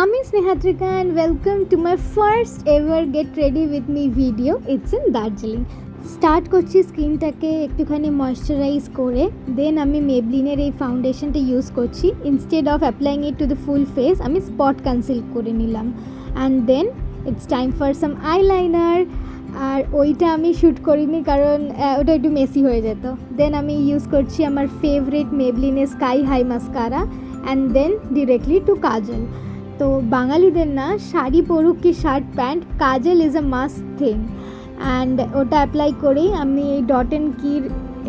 আমি স্নেহাত্রিকা and welcome to my first ever get ready with me video. It's in Darjeeling. Start করছি স্কিনটাকে একটুখানি moisturise করে, then আমি মেবলিনের এই ফাউন্ডেশনটা ইউজ করছি। Instead of applying it to the full face আমি স্পট কনসিল করে নিলাম and then it's time for some eyeliner. আর ওইটা আমি শ্যুট করিনি কারণ ওটা একটু মেসি হয়ে যেত। দেন আমি ইউজ করছি আমার ফেভারিট মেবলিনের sky high mascara and then directly to kajal. তো বাঙালিদের না শাড়ি পরুক কি shirt pant, kajal is a must thing. And ওটা অ্যাপ্লাই করেই আমি এই ডট অ্যান্ড কির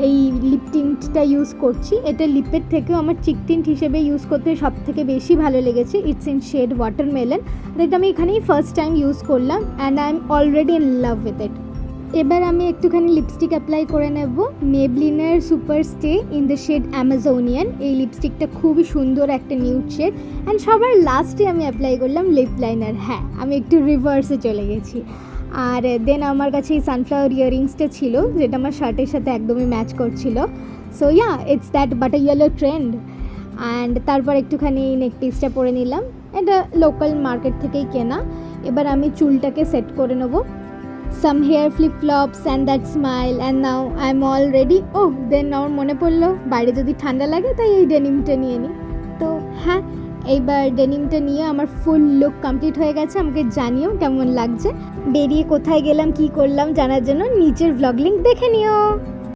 এই লিপ টিন্টটা ইউজ করছি। এটা লিপের থেকেও আমার চিক টিন্ট হিসেবে ইউজ করতে সব থেকে বেশি ভালো লেগেছে। It's in shade watermelon. আর এটা আমি এখানেই ফার্স্ট টাইম ইউজ করলাম and I am already in love with it. এবার আমি একটুখানি লিপস্টিক অ্যাপ্লাই করে নেব মেবলিনের super stay in the shade Amazonian. এই লিপস্টিকটা খুবই সুন্দর একটা নিউড শেড। অ্যান্ড সবার লাস্টে আমি অ্যাপ্লাই করলাম লিপ লাইনার। হ্যাঁ, আমি একটু রিভার্সে চলে গেছি। আর দেন আমার কাছে এই সানফ্লাওয়ার ইয়াররিংসটা ছিল যেটা আমার শার্টের সাথে একদমই ম্যাচ করছিল। So yeah, it's that but a yellow trend. And তারপর একটুখানি নেক পিসটা পরে নিলাম, এটা লোকাল মার্কেট থেকেই কেনা। এবার আমি চুলটাকে সেট করে নেবো, some hair flip-flops and that smile and now I'm all ready. Oh, then আমার মনে পড়লো বাইরে যদি ঠান্ডা লাগে তাই এই ডেনিমটা নিয়ে নিই। তো হ্যাঁ, এইবার ডেনিমটা নিয়ে আমার ফুল লুক কমপ্লিট হয়ে গেছে। আমাকে জানিও কেমন লাগছে। বেরিয়ে কোথায় গেলাম, কি করলাম জানার জন্য নিচের ভ্লগ লিঙ্ক দেখে নিও।